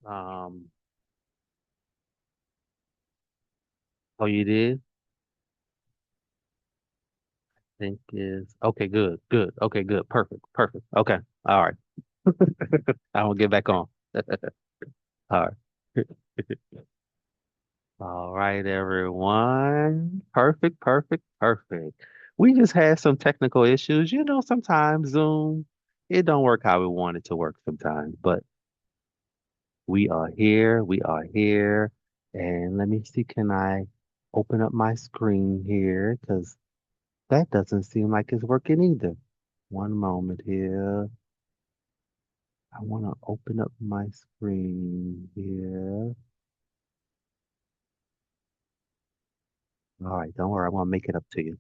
Um, oh, you did? Think is okay. Good, good. Okay, good. Perfect, perfect. Okay, all right. I will get back on. All right. All right, everyone. Perfect, perfect, perfect. We just had some technical issues. Sometimes Zoom, it don't work how we want it to work sometimes, but we are here. We are here. And let me see, can I open up my screen here? Because that doesn't seem like it's working either. One moment here. I want to open up my screen here. All right, don't worry. I want to make it up to you.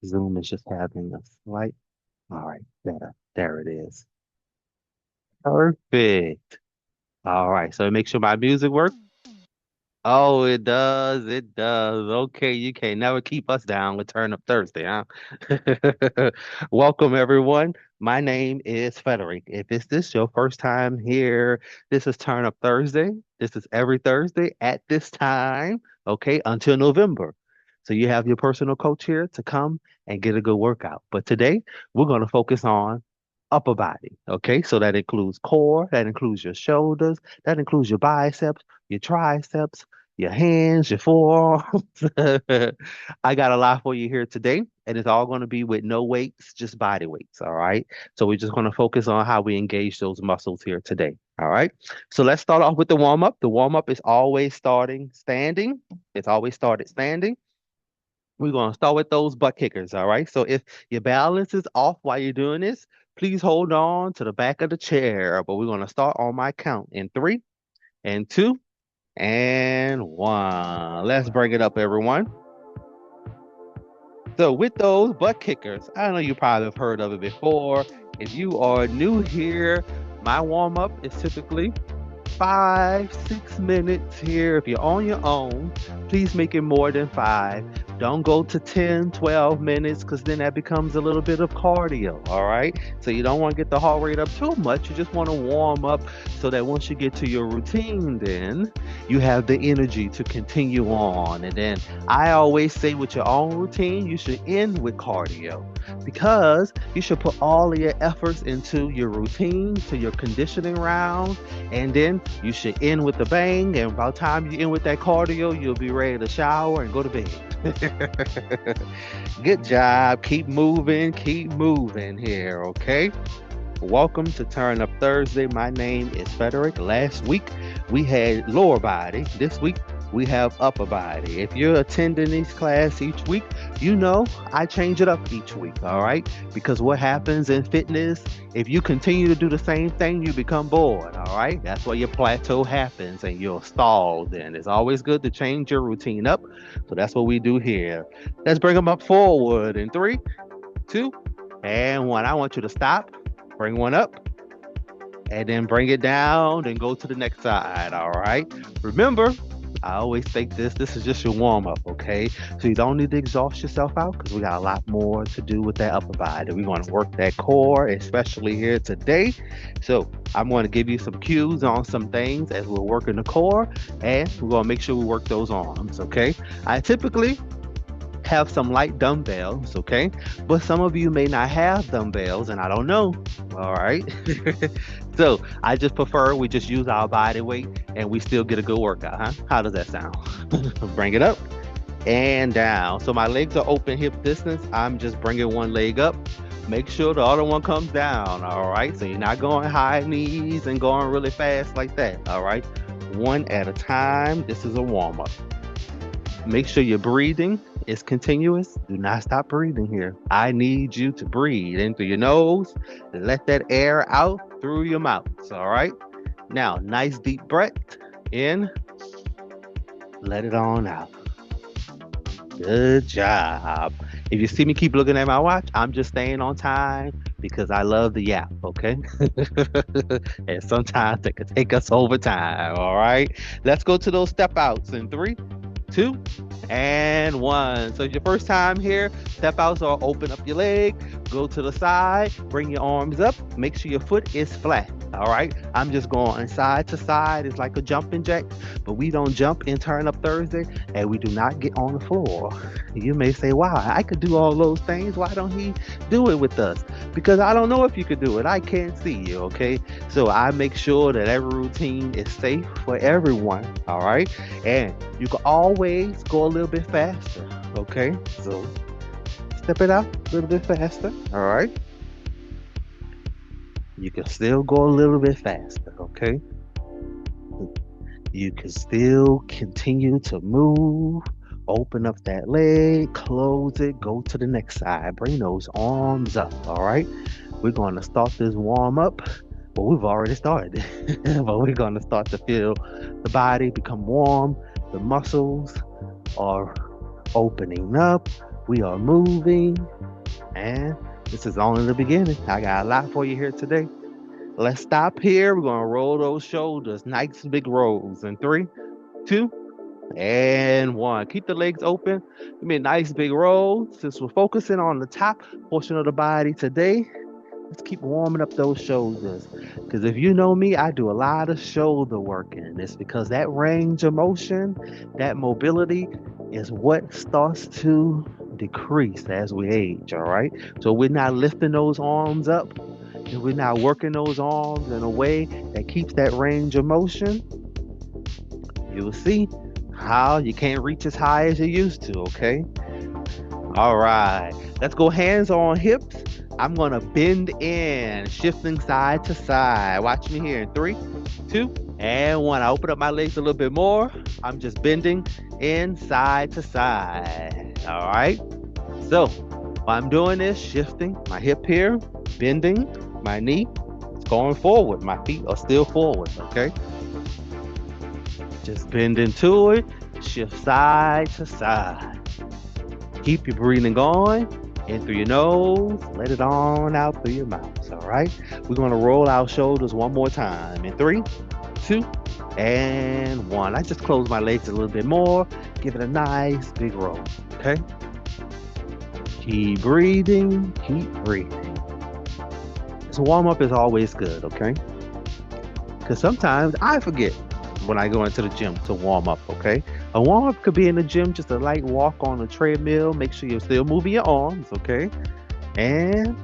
Zoom is just having a slight. All right, better. There it is. Perfect. All right, so make sure my music works. Oh, it does. It does. Okay, you can't never keep us down with Turn Up Thursday, huh? Welcome, everyone. My name is Frederick. If it's this your first time here, this is Turn Up Thursday. This is every Thursday at this time, okay, until November. So you have your personal coach here to come and get a good workout. But today, we're going to focus on upper body, okay? So that includes core, that includes your shoulders, that includes your biceps, your triceps, your hands, your forearms. I got a lot for you here today, and it's all going to be with no weights, just body weights. All right. So we're just going to focus on how we engage those muscles here today. All right. So let's start off with the warm up. The warm up is always starting standing. It's always started standing. We're going to start with those butt kickers. All right. So if your balance is off while you're doing this, please hold on to the back of the chair. But we're going to start on my count in three and two and one. Let's bring it up, everyone. So with those butt kickers, I know you probably have heard of it before. If you are new here, my warm up is typically 5, 6 minutes here. If you're on your own, please make it more than five. Don't go to 10, 12 minutes because then that becomes a little bit of cardio. All right. So you don't want to get the heart rate up too much. You just want to warm up so that once you get to your routine, then you have the energy to continue on. And then I always say with your own routine, you should end with cardio because you should put all of your efforts into your routine, to your conditioning round, and then you should end with a bang. And by the time you end with that cardio, you'll be ready to shower and go to bed. Good job. Keep moving here, okay? Welcome to Turn Up Thursday. My name is Frederick. Last week we had lower body. This week we have upper body. If you're attending this class each week, you know I change it up each week, all right? Because what happens in fitness, if you continue to do the same thing, you become bored, all right? That's where your plateau happens and you'll stall then. It's always good to change your routine up. So that's what we do here. Let's bring them up forward in three, two, and one. I want you to stop, bring one up, and then bring it down and go to the next side. All right. Remember, I always think this is just your warm up, okay? So you don't need to exhaust yourself out because we got a lot more to do with that upper body. We're going to work that core, especially here today. So I'm going to give you some cues on some things as we're working the core, and we're going to make sure we work those arms, okay? I typically have some light dumbbells, okay? But some of you may not have dumbbells, and I don't know. All right. So I just prefer we just use our body weight and we still get a good workout, huh? How does that sound? Bring it up and down. So my legs are open hip distance. I'm just bringing one leg up. Make sure the other one comes down. All right. So you're not going high knees and going really fast like that. All right. One at a time. This is a warm up. Make sure your breathing is continuous. Do not stop breathing here. I need you to breathe in through your nose. Let that air out through your mouth. All right. Now, nice deep breath in. Let it on out. Good job. If you see me keep looking at my watch, I'm just staying on time because I love the yap, okay? And sometimes it can take us over time, all right? Let's go to those step outs in three, two, and one. So your first time here, step outs are open up your leg, Go to the side, bring your arms up, make sure your foot is flat. All right. I'm just going side to side. It's like a jumping jack, but we don't jump in Turn Up Thursday and we do not get on the floor. You may say, wow, I could do all those things. Why don't he do it with us? Because I don't know if you could do it. I can't see you. Okay. So I make sure that every routine is safe for everyone. All right. And you can always go a little bit faster. Okay. So step it out a little bit faster. All right. You can still go a little bit faster, okay? You can still continue to move. Open up that leg, close it, go to the next side. Bring those arms up, all right? We're going to start this warm up. Well, we've already started, but we're going to start to feel the body become warm. The muscles are opening up. We are moving, and this is only the beginning. I got a lot for you here today. Let's stop here. We're going to roll those shoulders. Nice big rolls. In 3, 2, and 1. Keep the legs open. Give me a nice big roll. Since we're focusing on the top portion of the body today, let's keep warming up those shoulders. Because if you know me, I do a lot of shoulder work. And it's because that range of motion, that mobility is what starts to decrease as we age, all right? So we're not lifting those arms up, and we're not working those arms in a way that keeps that range of motion. You'll see how you can't reach as high as you used to, okay? All right, let's go hands on hips. I'm gonna bend in, shifting side to side. Watch me here in 3, 2, and 1. I open up my legs a little bit more. I'm just bending in side to side. All right. So while I'm doing this, shifting my hip here, bending my knee, it's going forward. My feet are still forward. Okay. Just bend into it, shift side to side. Keep your breathing going. In through your nose, let it on out through your mouth. All right. We're going to roll our shoulders one more time. In 3, 2, and 1. I just close my legs a little bit more. Give it a nice big roll. Okay. Keep breathing. Keep breathing. So warm up is always good. Okay. Because sometimes I forget when I go into the gym to warm up. Okay. A warm up could be in the gym, just a light walk on a treadmill. Make sure you're still moving your arms, okay? And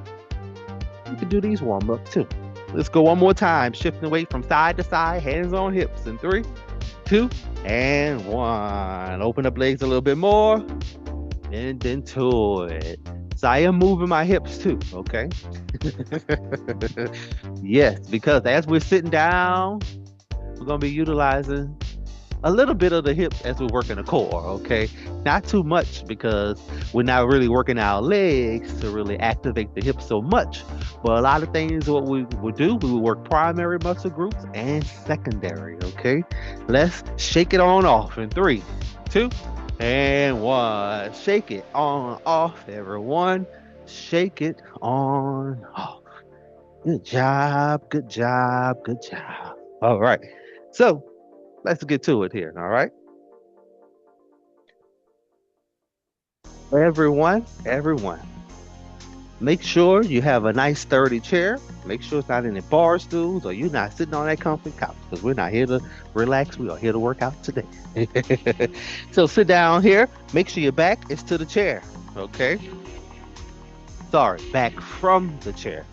you can do these warm ups too. Let's go one more time. Shifting weight from side to side, hands on hips. In 3, 2, and 1. Open up legs a little bit more. Bend into it. So I am moving my hips too, okay? Yes, because as we're sitting down, we're going to be utilizing a little bit of the hips as we're working the core, okay? Not too much because we're not really working our legs to really activate the hips so much. But a lot of things what we would do, we would work primary muscle groups and secondary, okay? Let's shake it on off in 3, 2, and 1. Shake it on off, everyone. Shake it on off. Good job, good job, good job. All right. So let's get to it here, all right? Everyone, make sure you have a nice sturdy chair. Make sure it's not any bar stools or you're not sitting on that comfy couch because we're not here to relax. We are here to work out today. So sit down here. Make sure your back is to the chair, okay? Sorry, back from the chair.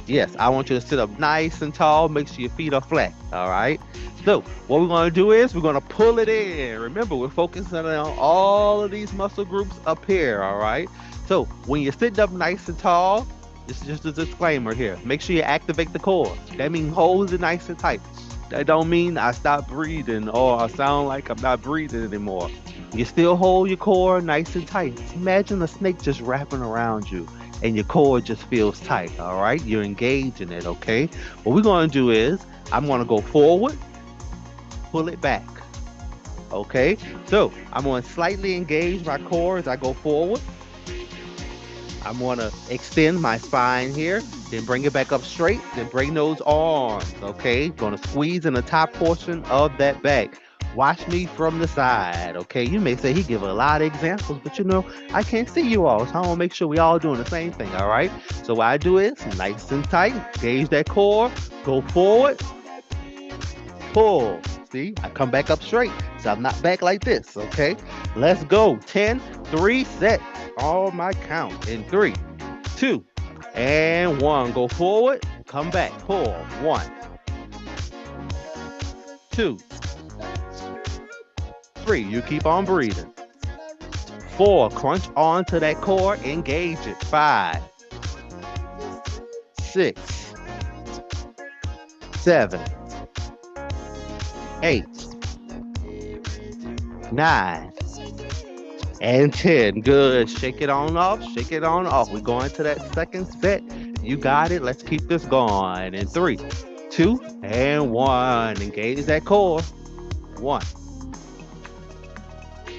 Yes, I want you to sit up nice and tall. Make sure your feet are flat, all right? So what we're going to do is we're going to pull it in. Remember, we're focusing on all of these muscle groups up here, all right? So when you're sitting up nice and tall, this is just a disclaimer here. Make sure you activate the core. That means hold it nice and tight. That don't mean I stop breathing or I sound like I'm not breathing anymore. You still hold your core nice and tight. Imagine a snake just wrapping around you and your core just feels tight, all right? You're engaged in it, okay? What we're going to do is I'm going to go forward, pull it back, okay? So I'm going to slightly engage my core as I go forward. I'm going to extend my spine here, then bring it back up straight, then bring those arms, okay? Going to squeeze in the top portion of that back. Watch me from the side, okay? You may say he give a lot of examples, but I can't see you all, so I want to make sure we all doing the same thing, all right? So what I do is nice and tight, gauge that core, go forward, pull. See, I come back up straight, so I'm not back like this, okay? Let's go. 10, 3 sets on my count in 3, 2, and 1. Go forward, come back, pull. 1, 2, 3. You keep on breathing. 4, crunch onto that core, engage it. 5, 6, 7, 8, 9, and 10. Good. Shake it on off. Shake it on off. We're going to that second set. You got it. Let's keep this going. In 3, 2, and 1. Engage that core. 1,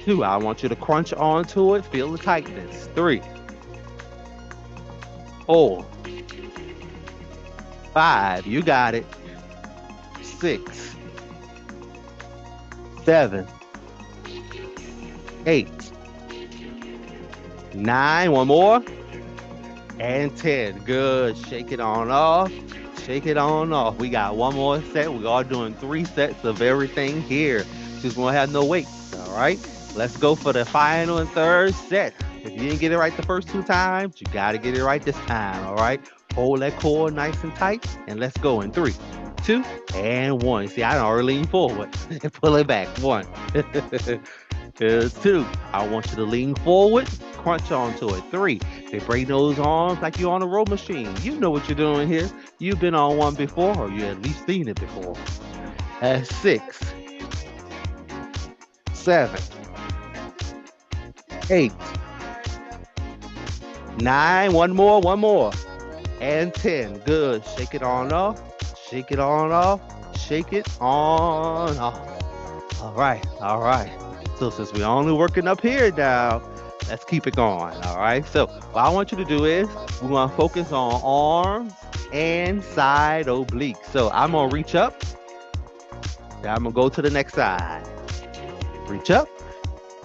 2. I want you to crunch onto it. Feel the tightness. 3, 4, 5. You got it. 6, 7, 8, 9. One more. And 10. Good. Shake it on off. Shake it on off. We got one more set. We are doing 3 sets of everything here. Just won't have no weights. All right. Let's go for the final and third set. If you didn't get it right the first 2 times, you got to get it right this time. All right. Hold that core nice and tight. And let's go in 3, 2, and 1. See, I already lean forward. Pull it back. 1. Here's 2. I want you to lean forward. Crunch onto it. 3. They break those arms like you're on a row machine. You know what you're doing here. You've been on one before, or you at least seen it before. That's 6, 7, 8, 9. One more. And 10. Good. Shake it on off. Shake it on off. Shake it on off. All right. So since we're only working up here now, let's keep it going. All right. So what I want you to do is we're going to focus on arms and side obliques. So I'm going to reach up. Then I'm going to go to the next side. Reach up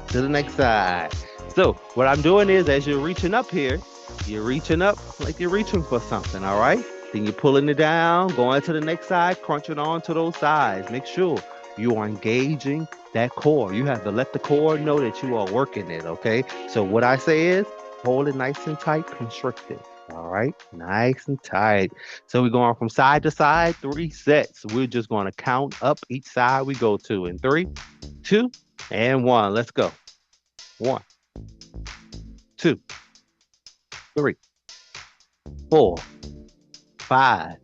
to the next side. So what I'm doing is as you're reaching up here, you're reaching up like you're reaching for something. All right. Then you're pulling it down, going to the next side, crunching on to those sides. Make sure you are engaging that core. You have to let the core know that you are working it, okay? So what I say is hold it nice and tight, constrict it. All right, nice and tight. So we're going from side to side, 3 sets. We're just going to count up each side we go to in 3, 2, and 1. Let's go. 1, 2, 3, 4, 5,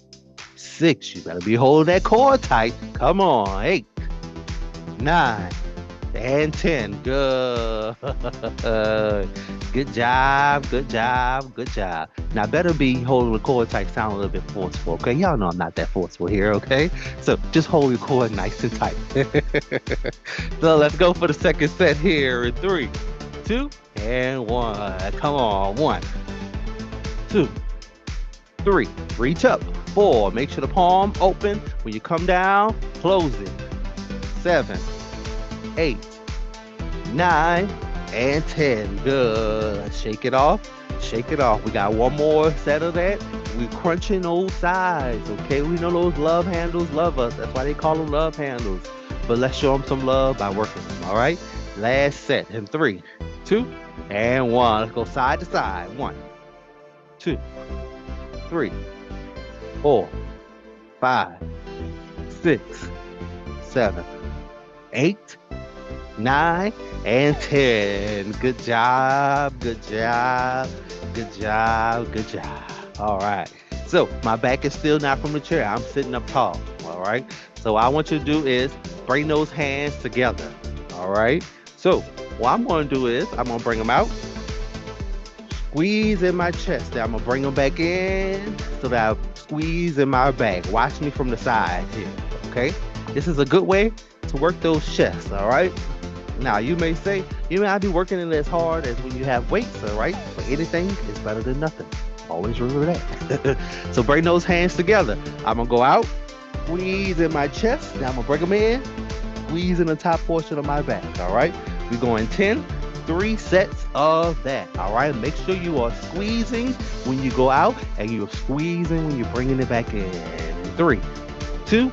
6. You better be holding that core tight. Come on. 8, 9, and 10. Good. Good job. Now, better be holding the core tight. Sound a little bit forceful, okay? Y'all know I'm not that forceful here, okay? So just hold your core nice and tight. So let's go for the second set here in 3, 2, and 1. Come on. 1, 2, 3. Reach up. 4. Make sure the palm open. When you come down, close it. 7, 8, 9, and 10. Good. Shake it off. We got one more set of that. We're crunching those sides, okay? We know those love handles love us. That's why they call them love handles. But let's show them some love by working them, all right? Last set in 3, 2, and 1. Let's go side to side. 1, 2, 3, 4, 5, 6, 7, 8, 9, and 10. Good job. All right. So my back is still not from the chair. I'm sitting up tall. All right. So what I want you to do is bring those hands together. All right. So what I'm going to do is I'm going to bring them out. Squeeze in my chest. Then I'm going to bring them back in so that I squeeze in my back. Watch me from the side here. Okay. This is a good way to work those chests. All right. Now, you may say, you may not be working it as hard as when you have weights, all right? But anything is better than nothing. Always remember that. So bring those hands together. I'm going to go out, squeeze in my chest. Now I'm going to bring them in, squeezing the top portion of my back. All right. We're going 10, 3 sets of that. All right. Make sure you are squeezing when you go out and you're squeezing when you're bringing it back in. 3, 2,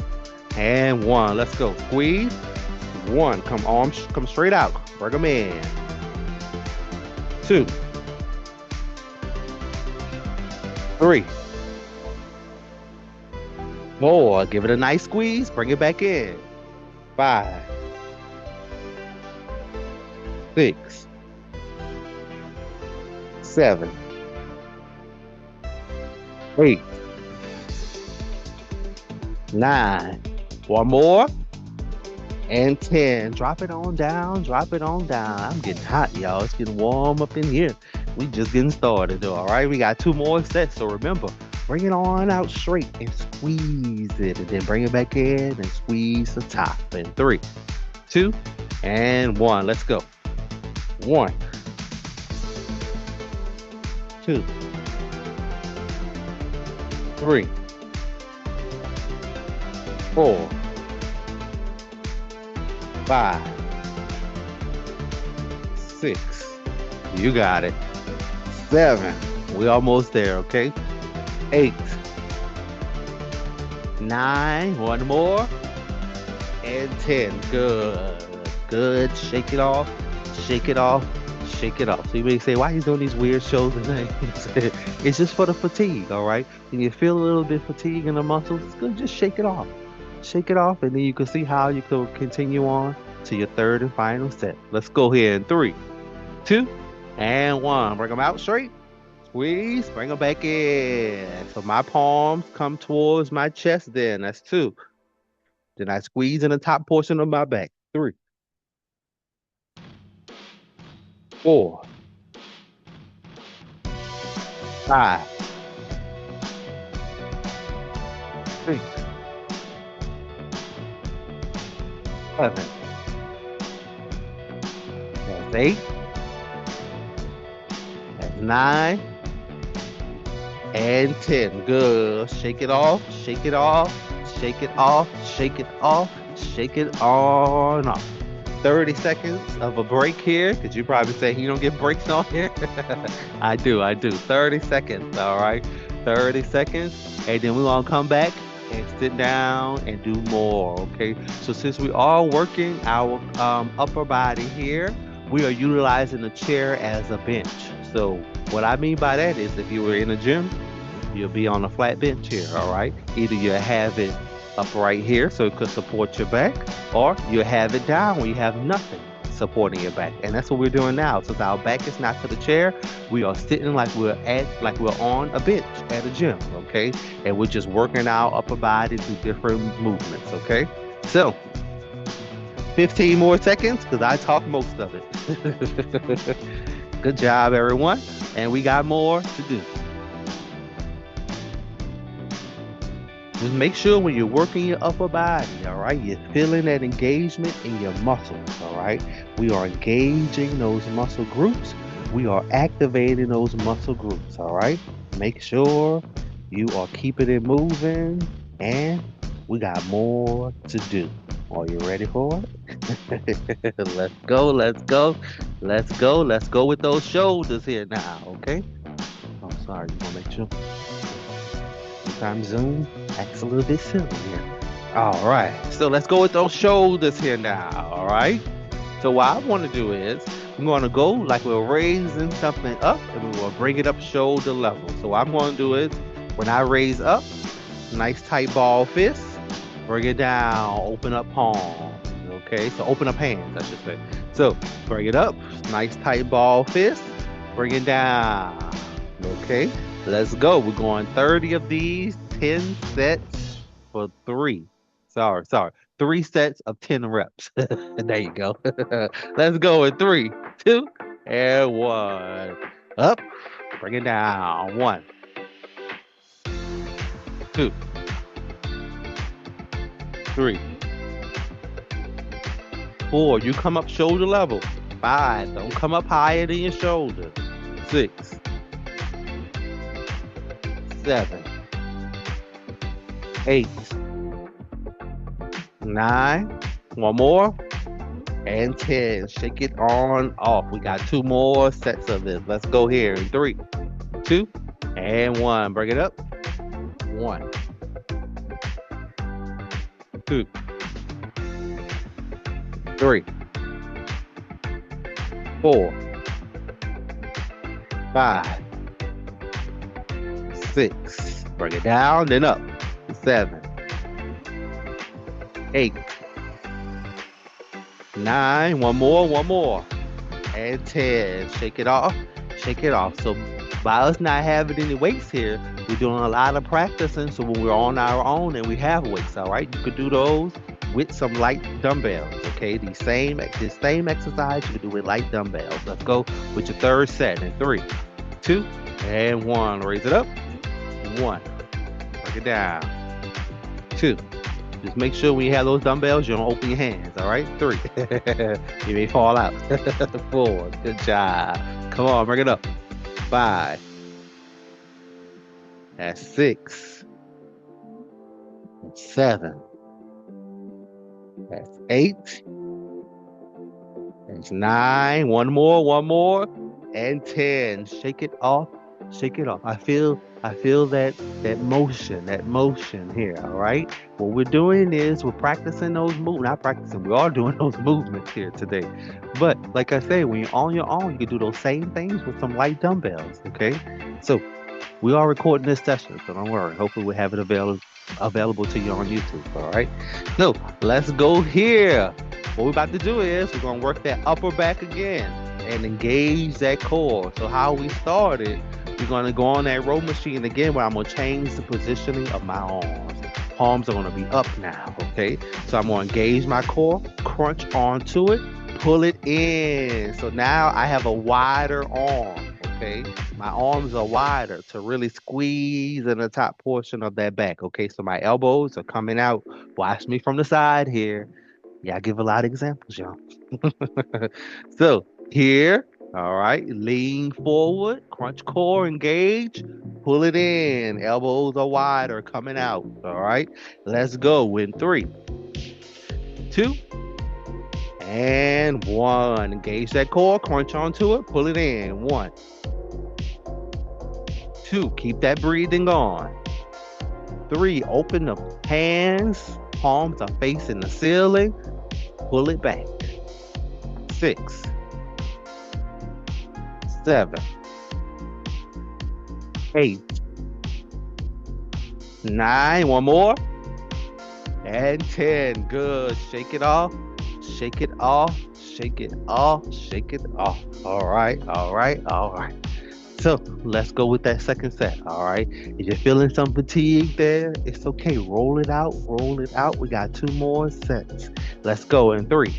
and 1. Let's go. Squeeze. 1. Come on. Come straight out. Bring them in. 2, 3, 4. Give it a nice squeeze. Bring it back in. 5, 6, 7, 8, 9. One more. And 10. Drop it on down. Drop it on down. I'm getting hot, y'all. It's getting warm up in here. We just getting started, though. All right. We got 2 more sets. So remember, bring it on out straight and squeeze it. And then bring it back in and squeeze the top. And 3, 2, and 1. Let's go. 1, 2, 3, 4, 5, 6. You got it. 7. We almost there, okay? 8, 9. One more. And 10. Good. Good. Shake it off. Shake it off. Shake it off. So you may say, why are you doing these weird shows and things? It's just for the fatigue, all right? When you feel a little bit fatigue in the muscles, it's good. Just shake it off. Shake it off, and then you can see how you can continue on to your third and final set. Let's go here in 3, 2, and 1. Bring them out straight. Squeeze. Bring them back in. So my palms come towards my chest then. That's 2. Then I squeeze in the top portion of my back. 3, 4, 5, 6, 7. That's 8. That's 9. And 10. Good. Shake it off. Shake it off. Shake it off. Shake it off. Shake it on off. 30 seconds of a break here, because you probably say you don't get breaks on here. I do. 30 seconds. All right. 30 seconds. And then we're going to come back and sit down and do more. Okay. So since we are working our upper body here, we are utilizing the chair as a bench. So what I mean by that is if you were in a gym, you'll be on a flat bench here. All right. Either you have it up right here so it could support your back, or you have it down where you have nothing supporting your back. And that's what we're doing now. Since our back is not to the chair, we are sitting like we're on a bench at a gym, okay? And we're just working our upper body through different movements, okay? So 15 more seconds because I talk most of it. Good job, everyone. And we got more to do. Just make sure when you're working your upper body, all right, you're feeling that engagement in your muscles, all right? We are engaging those muscle groups. We are activating those muscle groups, all right? Make sure you are keeping it moving, and we got more to do. Are you ready for it? Let's go, let's go, let's go. Let's go with those shoulders here now, okay? Oh, sorry, you want to make sure? Sometimes Zoom acts a little bit silly here. All right, so let's go with those shoulders here now, all right? So what I want to do is, I'm going to go like we're raising something up, and we will bring it up shoulder level. So what I'm going to do is, when I raise up, nice tight ball fist, bring it down, open up palm, okay? So open up hands, I should say. So bring it up, nice tight ball fist, bring it down, okay? Let's go. We're going 30 of these, 10 sets for 3. Sorry. 3 sets of 10 reps. There you go. Let's go in 3, 2, and 1. Up. Bring it down. 1, 2, 3, 4. You come up shoulder level. 5. Don't come up higher than your shoulder. 6, 7, 8, 9. one more, and 10. Shake it on off. We got 2 more sets of this. Let's go here in 3, 2, and 1. Bring it up. 1, 2, 3, 4, 5, 6. Bring it down, then up. 7, 8, 9. One more, and 10. Shake it off. Shake it off. So by us not having any weights here, we're doing a lot of practicing. So when we're on our own and we have weights, all right, you could do those with some light dumbbells. Okay, this same exercise you can do with light dumbbells. Let's go with your third set in 3, 2, and 1. Raise it up. 1. Break it down. 2. Just make sure when you have those dumbbells, you don't open your hands, all right? 3. You may fall out. 4. Good job. Come on, bring it up. 5. That's 6. That's 7. That's 8. That's 9. One more, and 10. Shake it off. Shake it off. I feel that motion here, all right? What we're doing is we're practicing those movements. Not practicing, we are doing those movements here today. But like I said, when you're on your own, you can do those same things with some light dumbbells, okay? So we are recording this session, so don't worry. Hopefully we'll have it available to you on YouTube, all right? So let's go here. What we're about to do is we're going to work that upper back again and engage that core. So how we started, we're going to go on that row machine again, where I'm going to change the positioning of my arms. Palms are going to be up now, okay? So I'm going to engage my core, crunch onto it, pull it in. So now I have a wider arm, okay? My arms are wider to really squeeze in the top portion of that back, okay? So my elbows are coming out. Watch me from the side here. Yeah, I give a lot of examples, y'all. So here, all right, lean forward, crunch core, engage, pull it in. Elbows are wider, coming out, all right? Let's go in 3, 2, and 1. Engage that core, crunch onto it, pull it in. 1, 2, keep that breathing on. 3, open the hands, palms are facing the ceiling, pull it back. 6, 7, 8, 9. One more, and 10. Good. Shake it off. Shake it off. Shake it off. Shake it off. All right. So let's go with that second set. All right. If you're feeling some fatigue there, it's okay. Roll it out. Roll it out. We got 2 more sets. Let's go in 3,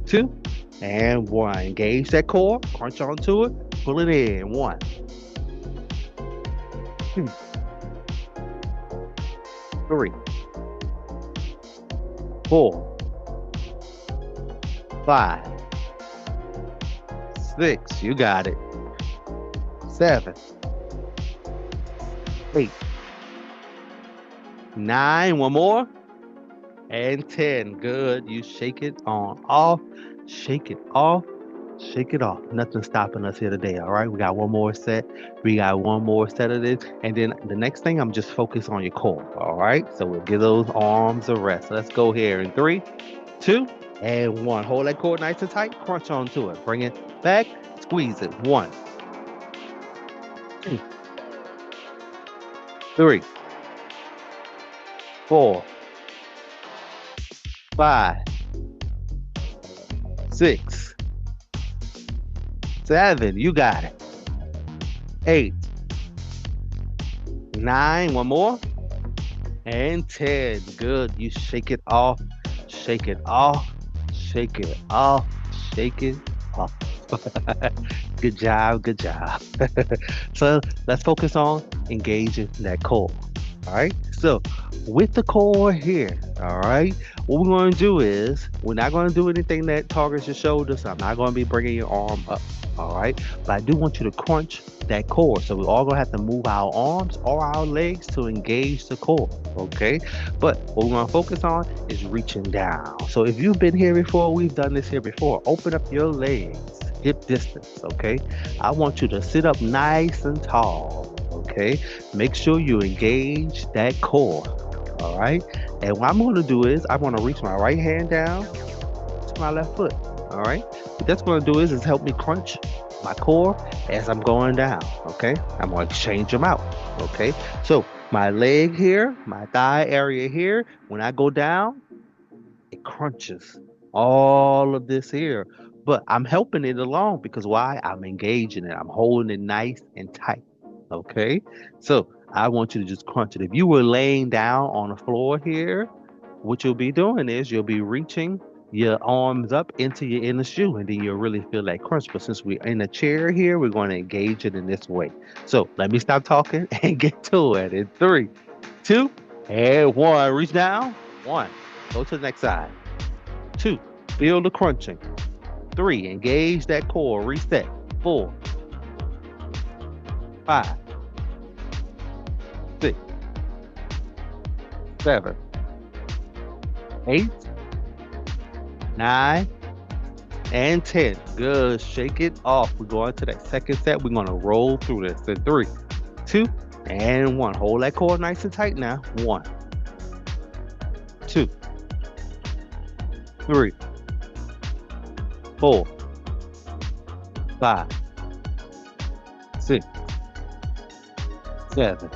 2, and 1. Engage that core. Crunch onto it. Pull it in. 1, 2, 3, 4, 5, 6. You got it. 7, 8, 9. One more, and 10. Good. You shake it on off. Shake it off. Shake it off. Nothing's stopping us here today, all right? We got one more set. We got one more set of this. And then the next thing, I'm just focused on your core, all right? So we'll give those arms a rest. Let's go here in 3, 2, and 1. Hold that core nice and tight. Crunch onto it. Bring it back. Squeeze it. 1, 2, 3, 4, 5, 6, 7. You got it. 8, 9. One more, and 10. Good. You shake it off. Shake it off. Shake it off. Shake it off. Good job. Good job. So let's focus on engaging that core. All right. So with the core here, all right, what we're going to do is we're not going to do anything that targets your shoulders. I'm not going to be bringing your arm up. All right. But I do want you to crunch that core. So we're all gonna have to move our arms or our legs to engage the core. Okay. But what we're gonna focus on is reaching down. So if you've been here before, we've done this here before. Open up your legs, hip distance. Okay. I want you to sit up nice and tall. Okay. Make sure you engage that core. All right. And what I'm gonna do is I'm gonna reach my right hand down to my left foot. All right. What that's going to do is help me crunch my core as I'm going down. Okay. I'm going to exchange them out. Okay. So my leg here, my thigh area here, when I go down, it crunches all of this here. But I'm helping it along because why? I'm engaging it. I'm holding it nice and tight. Okay. So I want you to just crunch it. If you were laying down on the floor here, what you'll be doing is you'll be reaching your arms up into your inner shoe and then you'll really feel that crunch. But since we're in a chair here, we're going to engage it in this way. So let me stop talking and get to it. In three, two, and one. Reach down. One. Go to the next side. Two. Feel the crunching. Three. Engage that core. Reset. Four, five, six, seven, eight, nine, and 10. Good. Shake it off. We're going to that second set. We're going to roll through this. In three, two, and one. Hold that core nice and tight now. One, two, three, four, five, six, seven,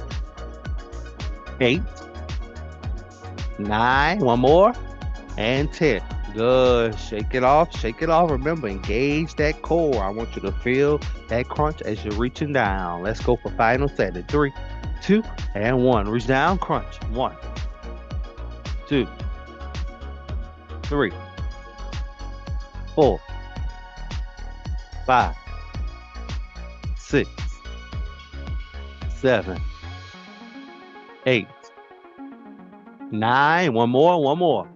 eight, nine. One more. And 10. Good. Shake it off. Shake it off. Remember, engage that core. I want you to feel that crunch as you're reaching down. Let's go for final set in three, two, and one. Reach down, crunch. One, two, three, four, five, six, seven, eight, nine. One more. One more.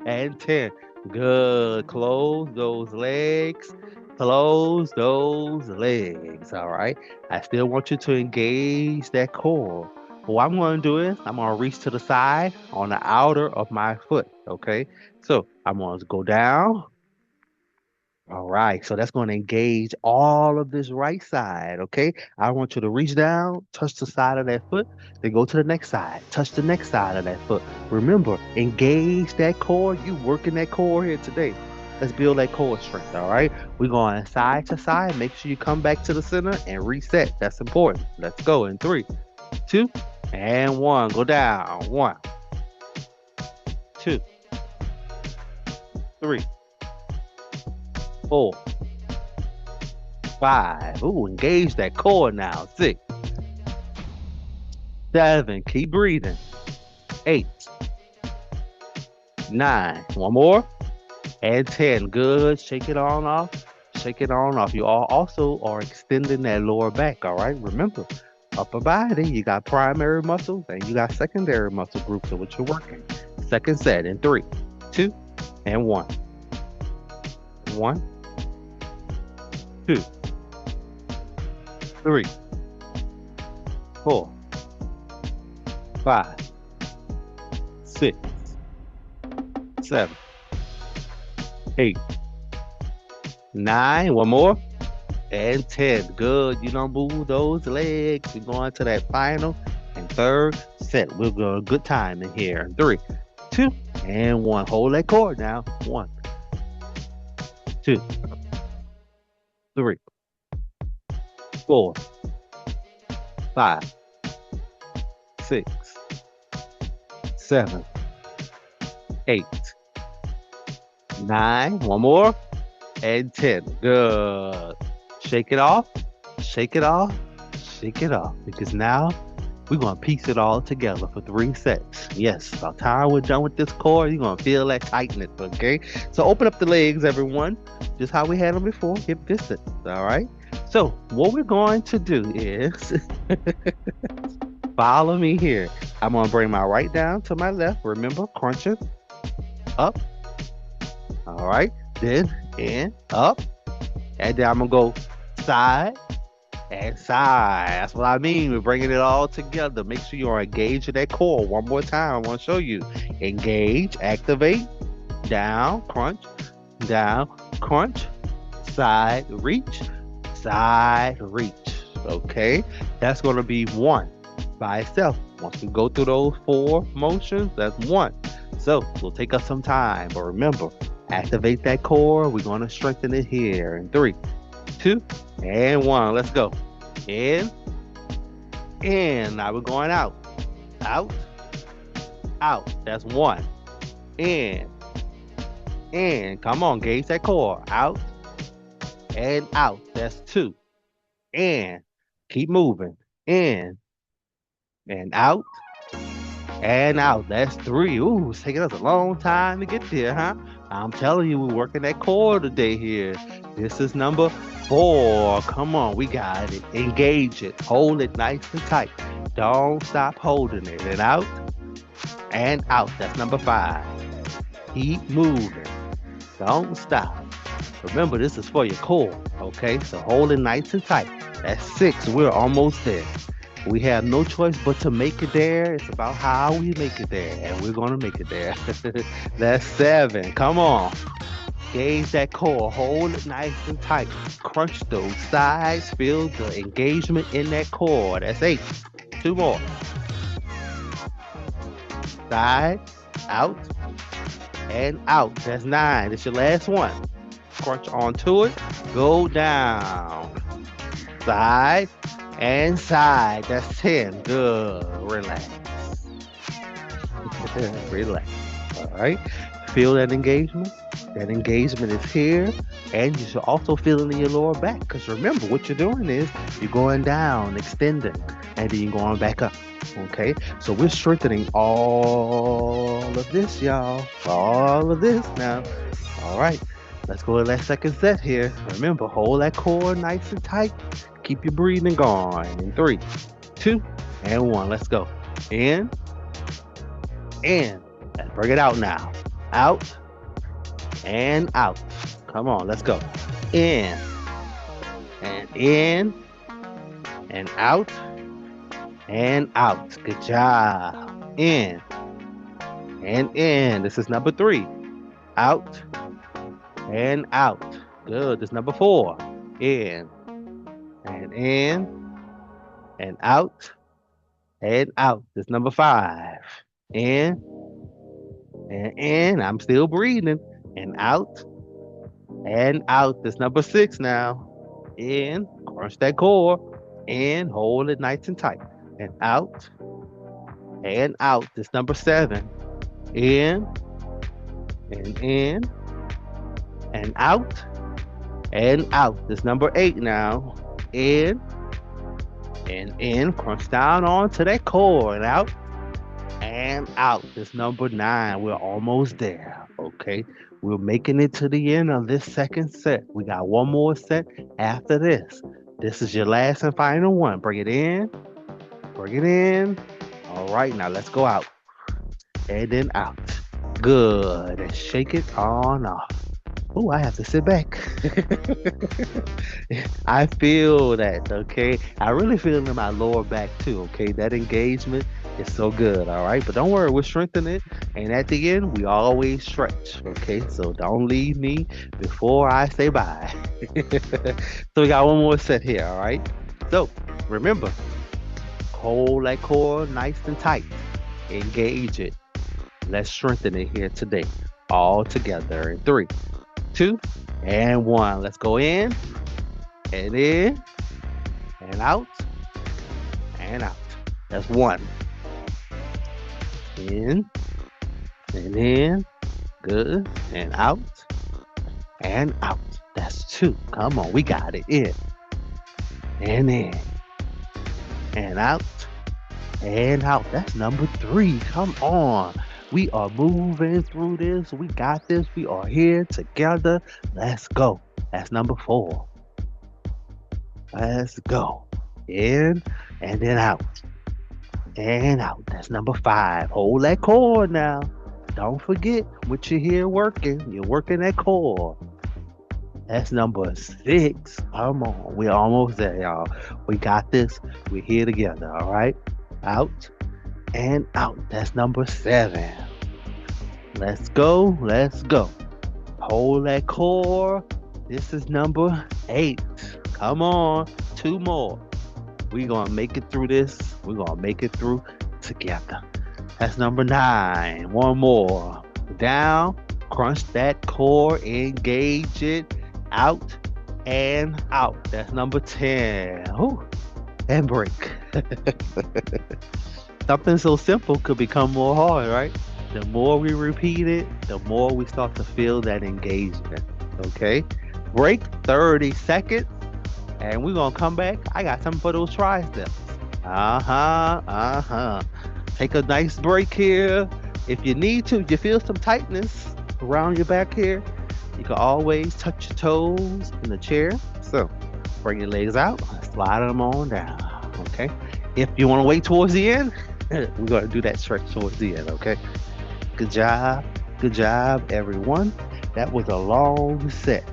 And 10. Good. Close those legs. Close those legs. All right. I still want you to engage that core. What I'm going to do is I'm going to reach to the side on the outer of my foot. Okay. So I'm going to go down. All right, so that's going to engage all of this right side, okay? I want you to reach down, touch the side of that foot, then go to the next side, touch the next side of that foot. Remember, engage that core. You working that core here today. Let's build that core strength, all right? We're going side to side. Make sure you come back to the center and reset. That's important. Let's go in three, two, and one. Go down. One, two, three, four, five. Ooh, engage that core now. Six, seven. Keep breathing. Eight, nine. One more. And 10. Good. Shake it on off. Shake it on off. You all also are extending that lower back. All right. Remember, upper body, you got primary muscles and you got secondary muscle groups of what you're working. Second set in three, two, and one. One, two, three, four, five, six, seven, eight, nine. One more. And 10. Good. You don't move those legs. We're going to that final and third set. We'll go a good time in here. Three, two, and one. Hold that cord now. One, two, three, four, five, six, seven, eight, nine. One more. And 10. Good. Shake it off. Shake it off. Shake it off. Because now we're going to piece it all together for 3 sets. Yes, by the time we're done with this core, you're going to feel that tightness, okay? So open up the legs, everyone. Just how we had them before, hip distance, all right? So what we're going to do is follow me here. I'm going to bring my right down to my left. Remember, crunching up. All right. Then in, up. And then I'm going to go side, and side. That's what I mean. We're bringing it all together. Make sure you're engaged in that core. One more time. I want to show you. Engage, activate, down, down, crunch, side, reach. Okay? That's going to be one by itself. Once we go through those four motions, that's one. So it'll take us some time. But remember, activate that core. We're going to strengthen it here in 3, 2, and 1. Let's go. In. Now we're going out. Out. That's 1. In. Come on, gauge that core. Out and out. That's 2. In. Keep moving. In and out and out. That's 3. Ooh, it's taking us a long time to get there, huh? I'm telling you, we're working that core today here. This is number 4. Come on, we got it. Engage it. Hold it nice and tight. Don't stop holding it. And out and out. That's number 5. Keep moving. Don't stop. Remember, this is for your core, okay? So hold it nice and tight. That's 6. We're almost there. We have no choice but to make it there. It's about how we make it there, and we're going to make it there. That's 7. Come on. Gauge that core. Hold it nice and tight. Crunch those sides. Feel the engagement in that core. That's 8. 2 more. Side, out, and out. That's 9. It's your last one. Crunch onto it. Go down. Side and side. That's 10. Good. Relax. Relax. All right. Feel that engagement. That engagement is here. And you should also feel it in your lower back. Because remember, what you're doing is you're going down, extending, and then you're going back up. Okay? So we're strengthening all of this, y'all. All of this now. All right. Let's go to that second set here. Remember, hold that core nice and tight. Keep your breathing going. In 3, 2, and 1. Let's go. In. Let's bring it out now. Out. And out. Come on, let's go. In. And out. And out. Good job. In. And in. This is number 3. Out. And out. Good. This is number 4. In. And out. And out. This is number 5. In. And in. I'm still breathing. And out. And out. This is number 6 now. In. Crunch that core. In. Hold it nice and tight. And out. And out. This is number 7. In. And out. And out. This is number 8 now. In. Crunch down onto that core. And out. And out. This is number 9. We're almost there. Okay. We're making it to the end of this second set. We got one more set after this. This is your last and final one. Bring it in. Bring it in. All right. Now let's go out. And then out. Good. And shake it on off. Oh, I have to sit back. I feel that, okay? I really feel it in my lower back too, okay? That engagement is so good, all right? But don't worry, we're strengthening it. And at the end, we always stretch, okay? So don't leave me before I say bye. So we got one more set here, all right? So remember, hold that core nice and tight. Engage it. Let's strengthen it here today. All together in 3, 2, and 1. Let's go in, and out, and out. That's 1. In, and in. Good. And out, and out. That's 2. Come on, we got it. In, and out, and out. That's number 3. Come on. We are moving through this. We got this. We are here together. Let's go. That's number 4. Let's go. In and then out. And out. That's number 5. Hold that core now. Don't forget what you're here working. You're working that core. That's number 6. Come on. We're almost there, y'all. We got this. We're here together, all right? Out and out. That's number 7. Let's go. Let's go. Hold that core. This is number 8. Come on. 2 more. We're going to make it through this. We're going to make it through together. That's number 9. One more. Down. Crunch that core. Engage it. Out and out. That's number 10. Ooh, and break. Something so simple could become more hard, right? The more we repeat it, the more we start to feel that engagement. Okay? Break 30 seconds, and we're going to come back. I got something for those triceps. Take a nice break here. If you need to, you feel some tightness around your back here, you can always touch your toes in the chair. So bring your legs out, slide them on down. Okay. If you want to wait towards the end, we're going to do that stretch towards the end. Okay. Good job. Good job, everyone. That was a long set.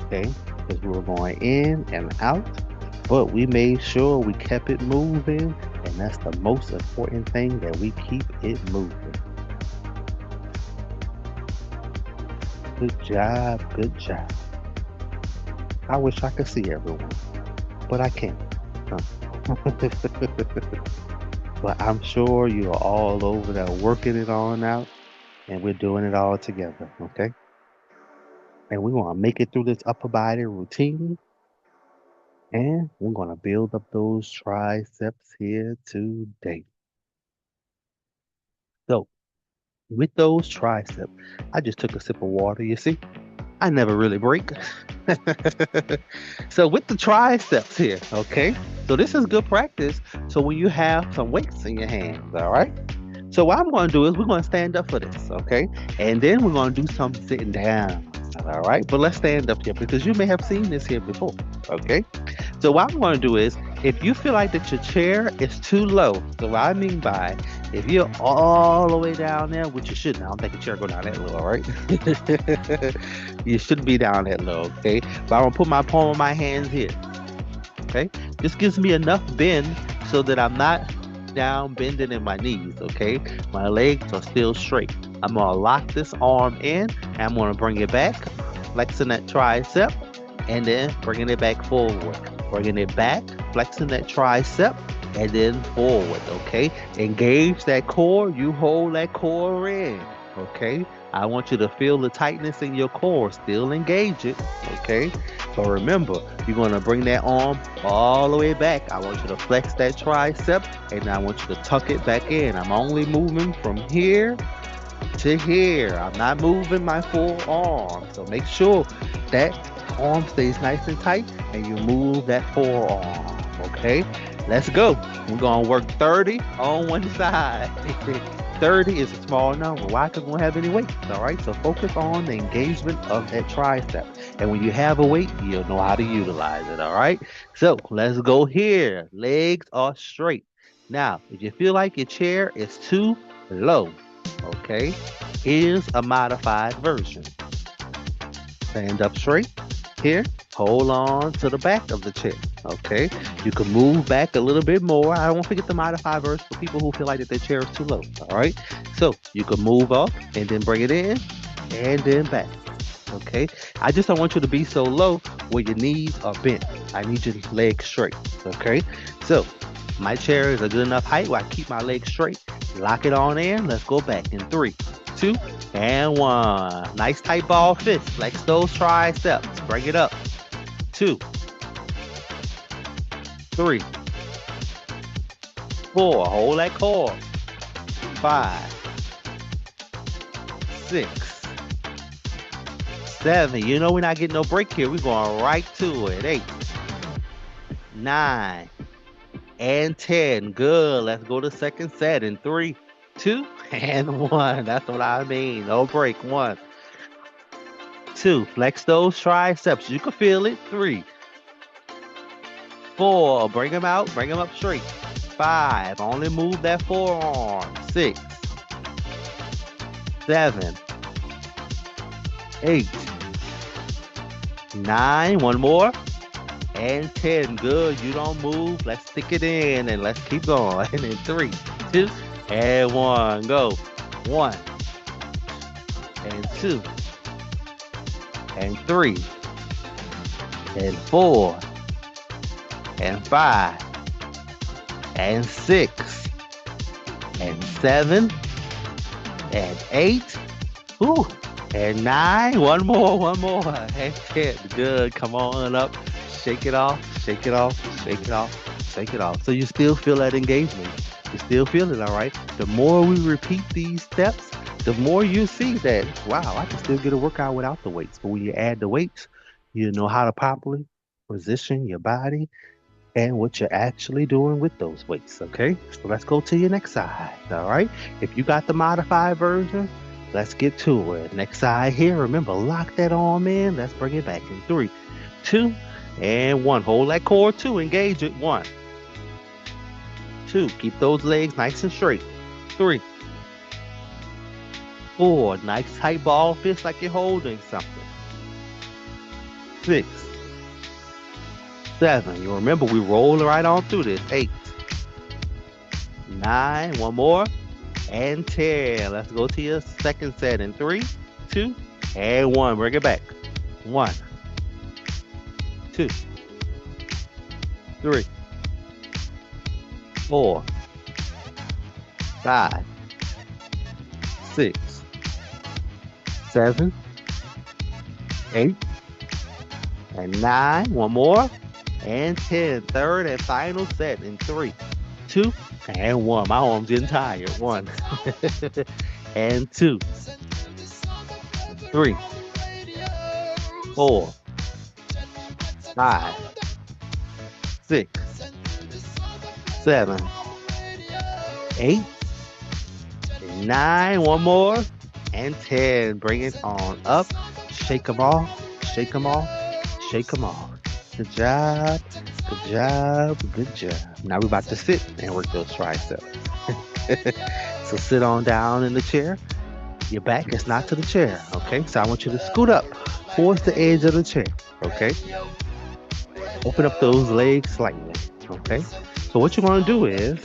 Okay. Because we were going in and out, but we made sure we kept it moving. And that's the most important thing, that we keep it moving. Good job, good job. I wish I could see everyone, but I can't. Huh. But I'm sure you are all over there working it on out, and we're doing it all together, okay? And we're going to make it through this upper body routine, and we're going to build up those triceps here today. So, with those triceps, I just took a sip of water, you see? I never really break. So with the triceps here, okay? So this is good practice. So when you have some weights in your hands, all right? So what I'm going to do is we're going to stand up for this, okay? And then we're going to do some sitting down, all right? But let's stand up here because you may have seen this here before, okay? So what I'm going to do is, if you feel like that your chair is too low, so what I mean by, if you're all the way down there, which you shouldn't, I don't think a chair go down that low, all right? You shouldn't be down that low, okay? But I'm gonna put my palm of my hands here, okay? This gives me enough bend so that I'm not down bending in my knees, okay? My legs are still straight. I'm gonna lock this arm in, and I'm gonna bring it back, flexing that tricep, and then bringing it back forward. Bringing it back, flexing that tricep, and then forward, okay? Engage that core. You hold that core in, okay? I want you to feel the tightness in your core. Still engage it, okay? But remember, you're going to bring that arm all the way back. I want you to flex that tricep, and I want you to tuck it back in. I'm only moving from here to here. I'm not moving my full arm. So make sure that arm stays nice and tight, and you move that forearm, okay? Let's go. We're going to work 30 on one side. 30 is a small number. Why? Because we don't have any weight. All right. So focus on the engagement of that tricep. And when you have a weight, you'll know how to utilize it. All right. So let's go here. Legs are straight. Now, if you feel like your chair is too low, okay, here's a modified version. Stand up straight here. Hold on to the back of the chair. Okay, you can move back a little bit more. I don't want to forget the modified version for people who feel like that their chair is too low. All right, so you can move up and then bring it in and then back. Okay, I just don't want you to be so low where your knees are bent. I need your legs straight. Okay, so my chair is a good enough height where I keep my legs straight. Lock it on in. Let's go back in 3, 2, and 1. Nice tight ball fist. Flex those triceps. Bring it up. 2, 3, 4. Hold that core. 5, 6, 7. You know we're not getting no break here. We're going right to it. 8, 9, and 10. Good. Let's go to second set in 3, 2, and 1. That's what I mean. No break. 1, 2. Flex those triceps. You can feel it. 3, 4. Bring them out. Bring them up straight. 5. Only move that forearm. 6, 7, 8, 9, one more, and 10. Good. You don't move. Let's stick it in and let's keep going. And 3, 2, and 1. Go. 1, and 2, and 3, and 4, and 5, and 6, and 7, and 8. Ooh, and 9. One more, one more. And 10. Good. Come on up. Shake it off. Shake it off. Shake it off. Shake it off. So you still feel that engagement. You still feel it, all right? The more we repeat these steps, the more you see that, wow, I can still get a workout without the weights. But when you add the weights, you know how to properly position your body and what you're actually doing with those weights. Okay, so let's go to your next side. All right, if you got the modified version, let's get to it. Next side here, remember, lock that arm in. Let's bring it back in 3, 2, and 1. Hold that core. 2, engage it. 1, 2, keep those legs nice and straight. 3, 4, nice tight ball fist like you're holding something. 6, 7, you remember we roll right on through this. 8, 9, one more, and 10. Let's go to your second set in 3, 2, and 1. Bring it back. 1, 2, 3, 4, 5, 6, 7, 8, and 9. One more, and 10. Third and final set in 3, 2, and 1. My arm's getting tired. 1, and 2, 3, 4, 5, 6, 7, 8, and 9. One more, and 10. Bring it on up. Shake them off. Shake them off. Shake them off. Good job. Good job. Good job. Now we're about to sit and work those triceps. So sit on down in the chair. Your back is not to the chair. Okay. So I want you to scoot up towards the edge of the chair. Okay. Open up those legs slightly. Okay. So what you're going to do is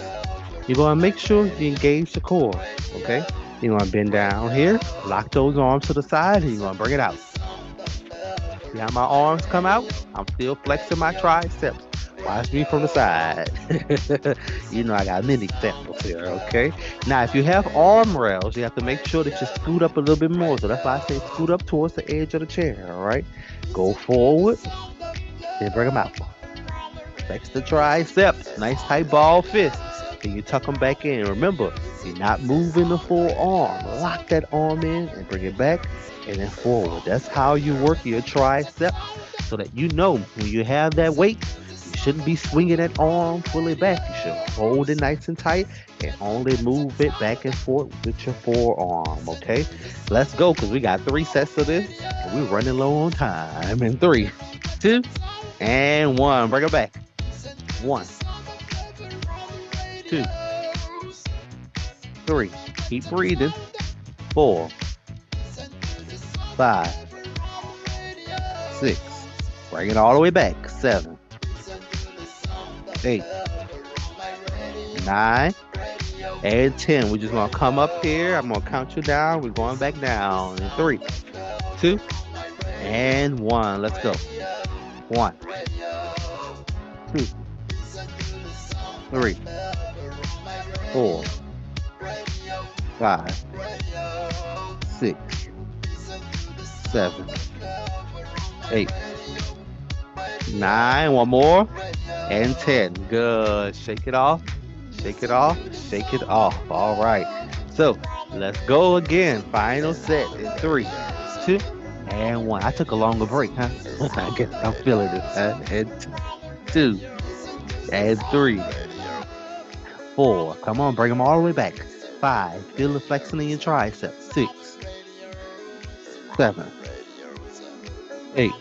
you're going to make sure you engage the core. Okay. You're going to bend down here, lock those arms to the side, and you're going to bring it out. See how my arms come out? I'm still flexing my triceps. Watch me from the side. You know I got many examples here, okay? Now, if you have arm rails, you have to make sure that you scoot up a little bit more. So that's why I say scoot up towards the edge of the chair, all right? Go forward, then bring them out. Flex the triceps. Nice tight ball fist. Then you tuck them back in. Remember, you're not moving the full arm. Lock that arm in and bring it back and then forward. That's how you work your tricep so that you know when you have that weight, you shouldn't be swinging that arm fully back. You should hold it nice and tight and only move it back and forth with your forearm, okay? Let's go because we got 3 sets of this and we're running low on time. In 3, 2, and 1. Bring it back. 1, 2, 3. Keep breathing. 4, 5, 6. Bring it all the way back. 7, 8, 9, and 10. We're just going to come up here. I'm going to count you down. We're going back down. In 3, 2, and 1. Let's go. 1, 2, 3, 4, 5, 6, 7, 8, 9. One more, and 10. Good. Shake it off. Shake it off. Shake it off. All right. So let's go again. Final set in 3, 2, and 1. I took a longer break, huh? I guess I'm feeling it. And 2, and 3, 4. Come on, bring them all the way back. 5. Feel the flexing in your triceps. 6, 7, 8,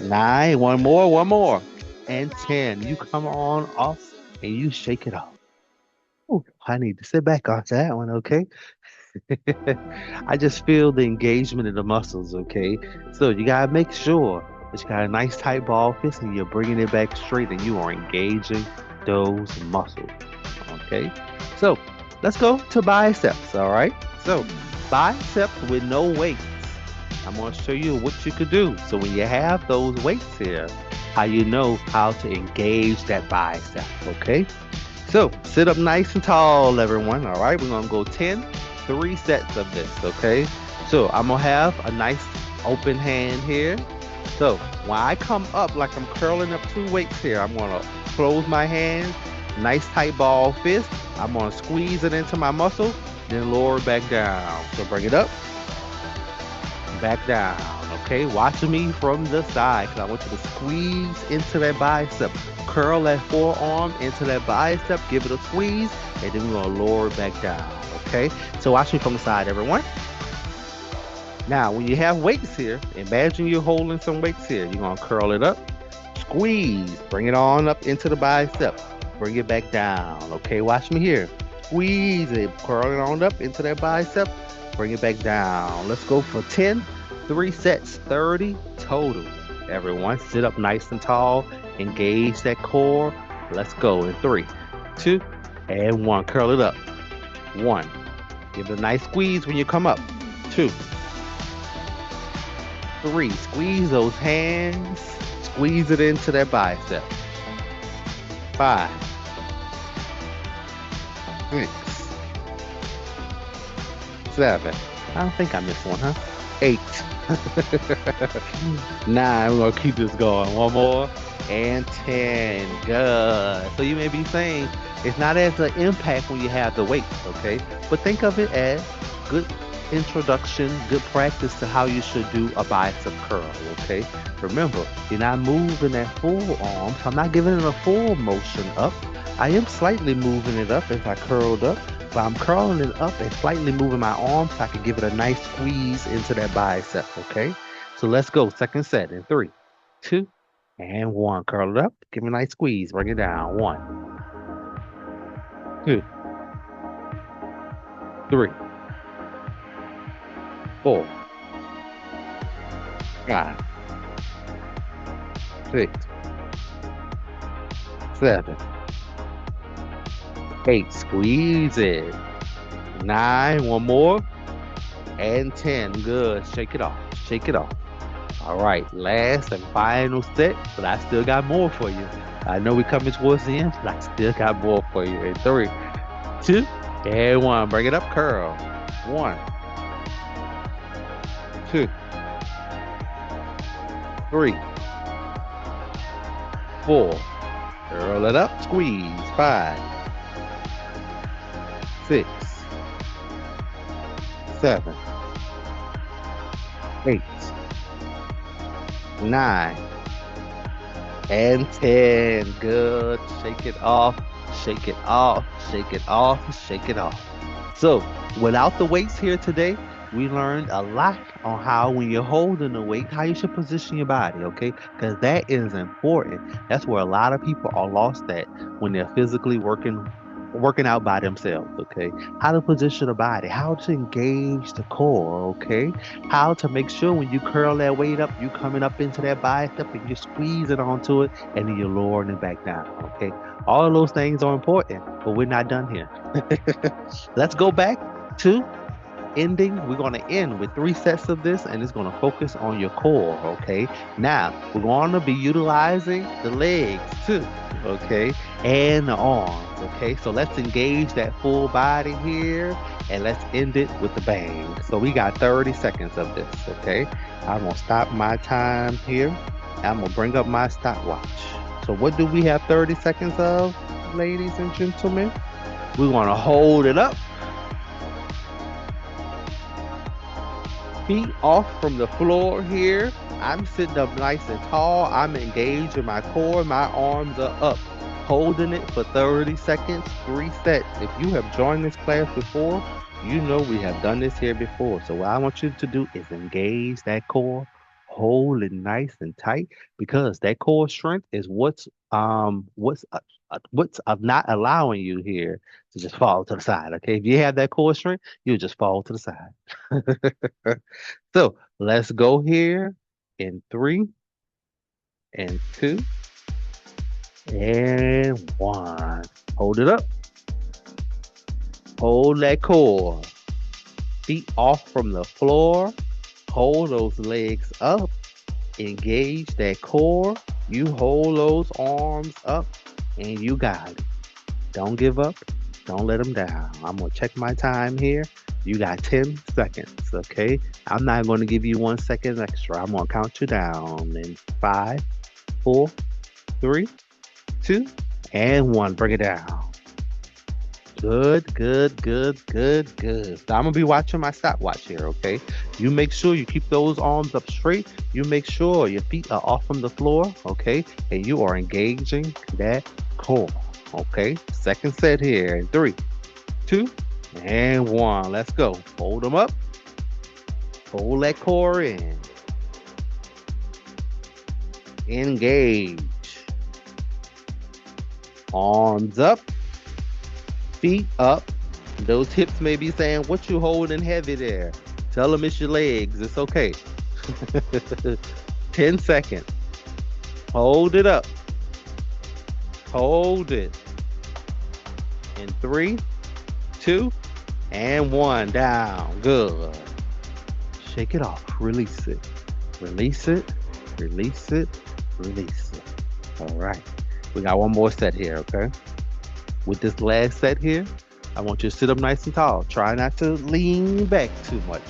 9. One more, one more. And 10. You come on off and you shake it off. Ooh, I need to sit back off that one, okay? I just feel the engagement in the muscles, okay? So you gotta make sure that you got a nice tight ball fist and you're bringing it back straight and you are engaging those muscles, okay? So let's go to biceps, all right? So biceps with no weights. I'm gonna show you what you could do. So when you have those weights here, how you know how to engage that bicep, okay? So sit up nice and tall, everyone. All right, we're gonna go 10, 3 sets of this. Okay. So I'm gonna have a nice open hand here. So when I come up like I'm curling up 2 weights here, I'm gonna close my hands, nice tight ball fist. I'm gonna squeeze it into my muscle, then lower it back down. So bring it up, back down. Okay, watch me from the side because I want you to squeeze into that bicep. Curl that forearm into that bicep, give it a squeeze, and then we're gonna lower it back down. Okay, so watch me from the side, everyone. Now, when you have weights here, imagine you're holding some weights here. You're gonna curl it up, squeeze, bring it on up into the bicep, bring it back down. Okay, watch me here. Squeeze it, curl it on up into that bicep, bring it back down. Let's go for 10, 3 sets, 30 total. Everyone, sit up nice and tall, engage that core. Let's go in 3, 2, and 1. Curl it up. 1. Give it a nice squeeze when you come up. 2, 3. Squeeze those hands. Squeeze it into that bicep. 5, 6, 7. I don't think I missed one, huh? 8. 9. We're gonna keep this going. One more. And 10. Good. So you may be saying it's not as an impact when you have the weight, okay? But think of it as good introduction, good practice to how you should do a bicep curl, okay? Remember, you're not moving that full arm, so I'm not giving it a full motion up. I am slightly moving it up as I curled up, but I'm curling it up and slightly moving my arm so I can give it a nice squeeze into that bicep, okay? So let's go. Second set in 3, 2, and 1. Curl it up. Give it a nice squeeze. Bring it down. 1, 2, 3, 4, 5, 6, 7, 8. Squeeze it. 9. One more. And 10. Good. Shake it off. Shake it off. All right. Last and final set, but I still got more for you. I know we're coming towards the end, but I still got more for you. In 3, 2, and 1. Bring it up. Curl. 1, 2, 3, 4. Curl it up. Squeeze. 5, 6, 7, 8, 9, and 10. Good. Shake it off. Shake it off. Shake it off. Shake it off. So, without the weights here today, we learned a lot on how, when you're holding the weight, how you should position your body, okay? Because that is important. That's where a lot of people are lost at when they're physically working out by themselves, okay? How to position the body, how to engage the core, okay? How to make sure when you curl that weight up, you coming up into that bicep and you squeeze it onto it and then you're lowering it back down, okay? All of those things are important, but we're not done here. Let's go back to ending. We're going to end with 3 sets of this and it's going to focus on your core, okay? Now we're going to be utilizing the legs too, okay, and the arms, okay? So let's engage that full body here and let's end it with the bang. So we got 30 seconds of this, okay? I'm going to stop my time here. I'm going to bring up my stopwatch. So what do we have 30 seconds of, ladies and gentlemen? We're going to hold it up. Feet off from the floor here. I'm sitting up nice and tall. I'm engaged in my core. My arms are up. Holding it for 30 seconds, 3 sets. If you have joined this class before, you know we have done this here before. So what I want you to do is engage that core. Hold it nice and tight because that core strength is what's not allowing you here to just fall to the side. Okay, if you have that core strength, you'll just fall to the side. So let's go here in three and two and one. Hold it up. Hold that core. Feet off from the floor. Hold those legs up. Engage that core. You hold those arms up and you got it. Don't give up. Don't let them down. I'm going to check my time here. You got 10 seconds, okay? I'm not going to give you 1 second extra. I'm going to count you down in five, four, three, two, and one. Bring it down. Good, good, good, good, good. So I'm gonna be watching my stopwatch here, okay? You make sure you keep those arms up straight. You make sure your feet are off from the floor, okay? And you are engaging that core, okay? Second set here in three, two, and one. Let's go. Fold them up. Hold that core in. Engage. Arms up. Feet up. Those hips may be saying, "What you holding heavy there?" Tell them it's your legs. It's okay. 10 seconds. Hold it up. Hold it. In three, two, and one. Down. Good. Shake it off. Release it. Release it. Release it. Release it. All right. We got one more set here, okay? With this last set here, I want you to sit up nice and tall. Try not to lean back too much.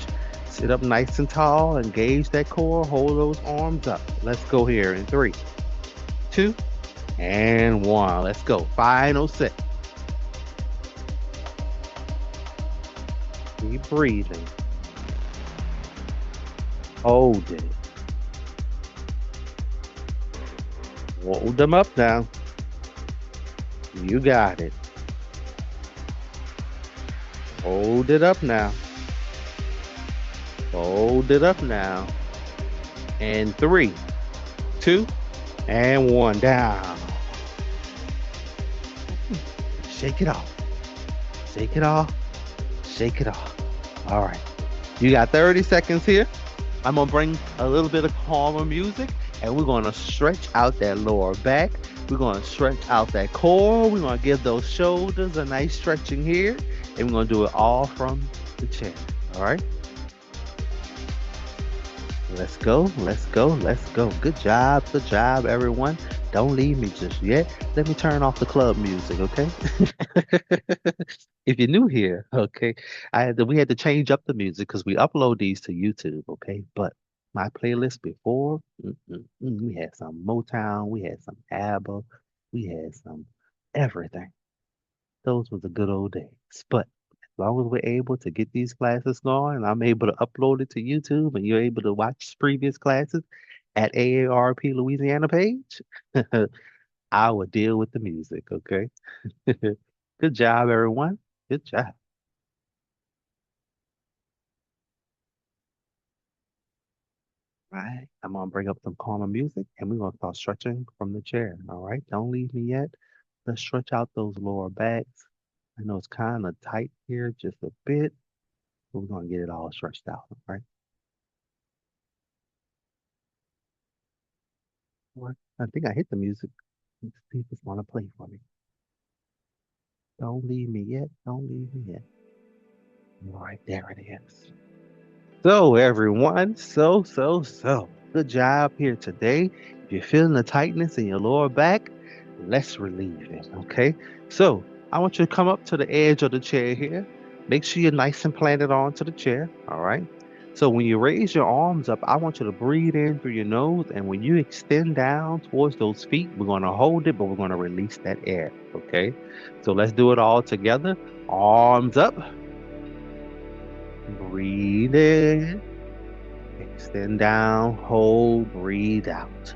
Sit up nice and tall, engage that core, hold those arms up. Let's go here in three, two, and one. Let's go. Final set. Keep breathing. Hold it. Hold them up now. You got it. Hold it up now. Hold it up now. And three, two, and one. Down. Shake it off. Shake it off. Shake it off. All right. You got 30 seconds here. I'm going to bring a little bit of calmer music and we're going to stretch out that lower back. We're going to stretch out that core. We're going to give those shoulders a nice stretching here. And we're going to do it all from the chair. All right. Let's go. Let's go. Let's go. Good job. Good job, everyone. Don't leave me just yet. Let me turn off the club music, okay? If you're new here, okay, we had to change up the music because we upload these to YouTube, okay? But my playlist before, we had some Motown, we had some ABBA, we had some everything. Those were the good old days. But as long as we're able to get these classes going and I'm able to upload it to YouTube and you're able to watch previous classes at AARP Louisiana page, I will deal with the music, okay? Good job, everyone. Good job. Right. I'm gonna bring up some calmer music and we're gonna start stretching from the chair. All right. Don't leave me yet. Let's stretch out those lower backs. I know it's kind of tight here, just a bit, but we're gonna get it all stretched out. All right. What? I think I hit the music. Let's see if it's gonna play for me. Don't leave me yet. Don't leave me yet. All right, there it is. So, everyone, so, good job here today. If you're feeling the tightness in your lower back, let's relieve it, okay? So, I want you to come up to the edge of the chair here. Make sure you're nice and planted onto the chair, all right? So, when you raise your arms up, I want you to breathe in through your nose, and when you extend down towards those feet, we're going to hold it, but we're going to release that air, okay? So, let's do it all together. Arms up, breathe in. Extend down, hold, breathe out.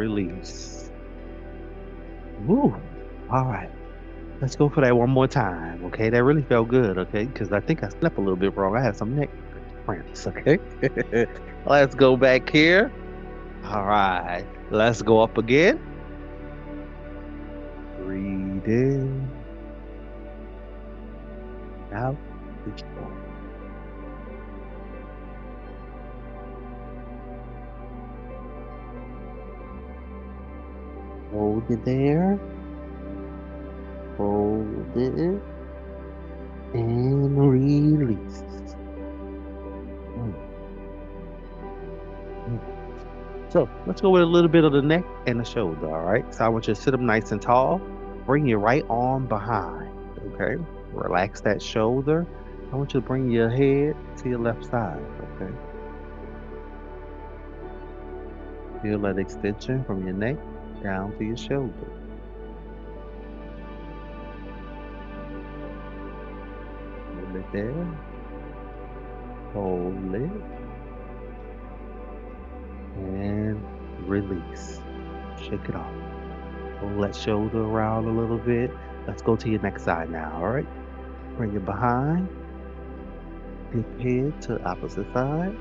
release. Woo. All right. Let's go for that one more time. Okay. That really felt good. Okay. Because I think I slept a little bit wrong. I had some neck cramps. Okay. Let's go back here. All right. Let's go up again. Breathe in, out. Hold it there. Hold it and release. Mm, mm. So let's go with a little bit of the neck and the shoulder. All right. So I want you to sit up nice and tall. Bring your right arm behind. Okay. Relax that shoulder. I want you to bring your head to your left side. Okay. Feel that extension from your neck down to your shoulder. Hold it there. Hold it and release. Shake it off. Pull that shoulder around a little bit. Let's go to your next side now. All right. Bring it behind. Dip head to opposite side.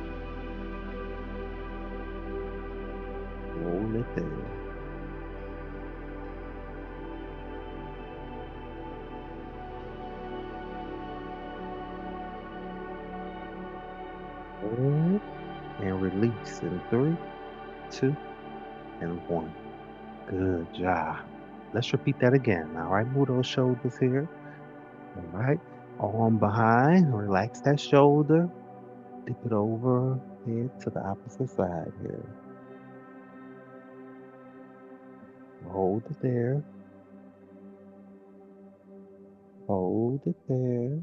Roll it there. Hold and release in three, two, and one. Good job. Let's repeat that again. All right. Move those shoulders here. All right. Arm behind. Relax that shoulder. Dip it over head to the opposite side here. Hold it there. Hold it there.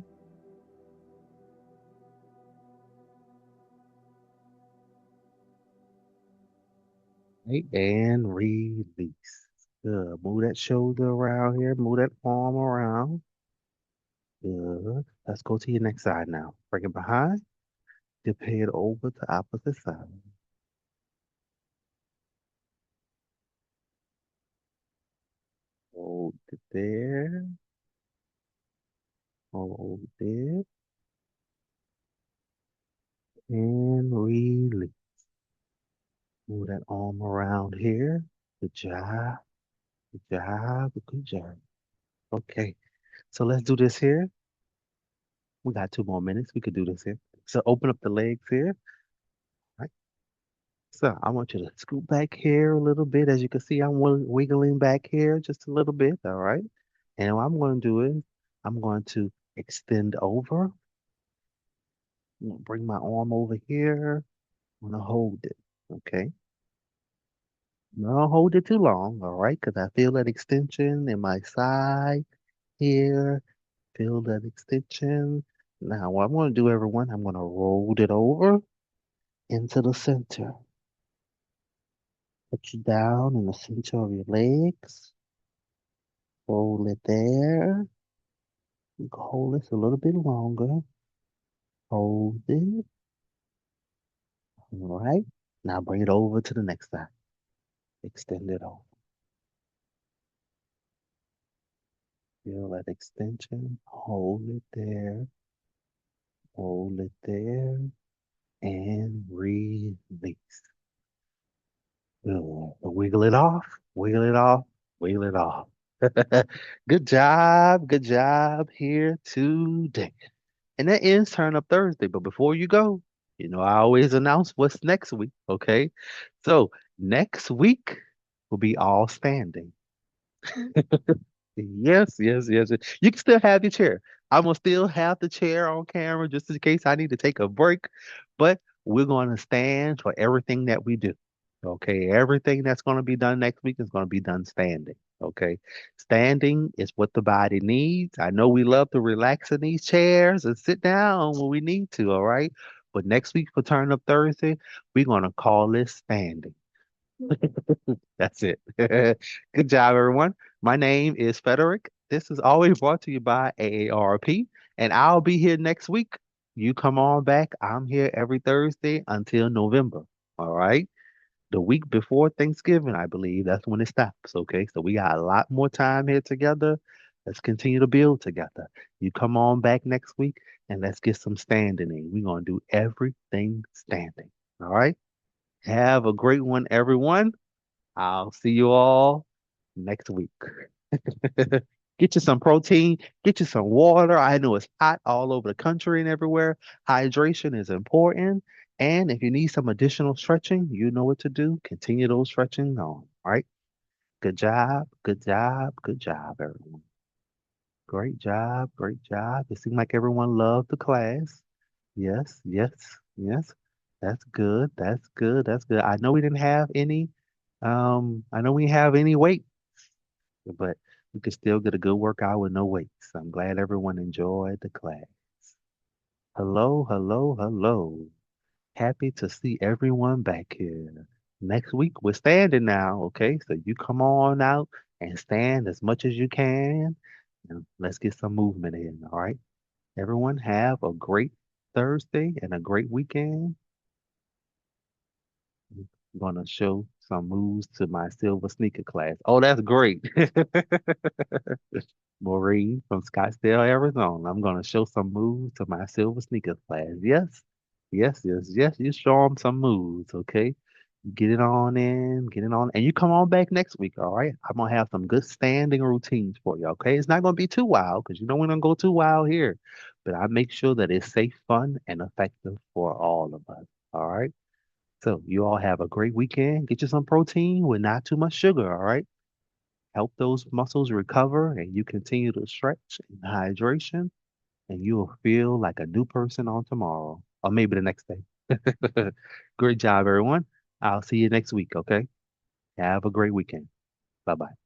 Right, and release. Good. Move that shoulder around here. Move that arm around. Good. Let's go to your next side now. Bring it behind. Dip head over to opposite side. Hold it there. Hold it. And release. Move that arm around here. Good job. Good job. Good job. Okay. So let's do this here. We got 2 more minutes. We could do this here. So open up the legs here. Right. So I want you to scoot back here a little bit. As you can see, I'm wiggling back here just a little bit. All right. And what I'm going to do is I'm going to extend over. I'm going to bring my arm over here. I'm going to hold it. Okay. Don't hold it too long. All right. Because I feel that extension in my side here. Feel that extension. Now, what I'm going to do, everyone, I'm going to roll it over into the center. Put you down in the center of your legs. Hold it there. You can hold this a little bit longer. Hold it. All right. Now bring it over to the next side. Extend it over. Feel that extension. Hold it there. Hold it there. And release. Good. Wiggle it off. Wiggle it off. Wiggle it off. Good job. Good job here today. And that ends Turn Up Thursday. But before you go, I always announce what's next week. Okay. So next week will be all standing. Yes, yes, yes, yes. You can still have your chair. I'm gonna still have the chair on camera just in case I need to take a break, but we're gonna stand for everything that we do. Okay, everything that's gonna be done next week is gonna be done standing. Okay, standing is what the body needs. I know we love to relax in these chairs and sit down when we need to. All right, but next week for Turn Up Thursday, we're gonna call this standing. That's it. Good job, everyone. My name is Frederick. This is always brought to you by AARP, and I'll be here next week. You come on back. I'm here every Thursday until November. All right. the week before Thanksgiving, I believe that's when it stops. Okay, so we got a lot more time here together. Let's continue to build together. You come on back next week and let's get some standing in. We're gonna do everything standing. All right. Have a great one, everyone. I'll see you all next week. Get you some protein, get you some water. I know it's hot all over the country and everywhere. Hydration is important. And if you need some additional stretching, you know what to do. Continue those stretching on. All right. Good job. Good job. Good job, everyone. Great job. Great job. It seemed like everyone loved the class. Yes, yes, yes. That's good. That's good. That's good. I know we didn't have any, I know we have any weight, but we could still get a good workout with no weights. I'm glad everyone enjoyed the class. Hello, hello, hello. Happy to see everyone back here. Next week we're standing now, okay? So you come on out and stand as much as you can. And let's get some movement in, all right? Everyone have a great Thursday and a great weekend. I'm gonna show some moves to my silver sneaker class. Oh, that's great. Maureen from Scottsdale, Arizona. I'm going to show some moves to my silver sneaker class. Yes, yes, yes, yes. You show them some moves, okay? Get it on in, get it on, and you come on back next week, all right? I'm gonna have some good standing routines for you, okay? It's not gonna be too wild because you know we don't go too wild here, but I make sure that it's safe, fun, and effective for all of us, all right? So you all have a great weekend. Get you some protein with not too much sugar, all right? Help those muscles recover and you continue to stretch and hydration and you will feel like a new person on tomorrow or maybe the next day. Great job, everyone. I'll see you next week, okay? Have a great weekend. Bye bye.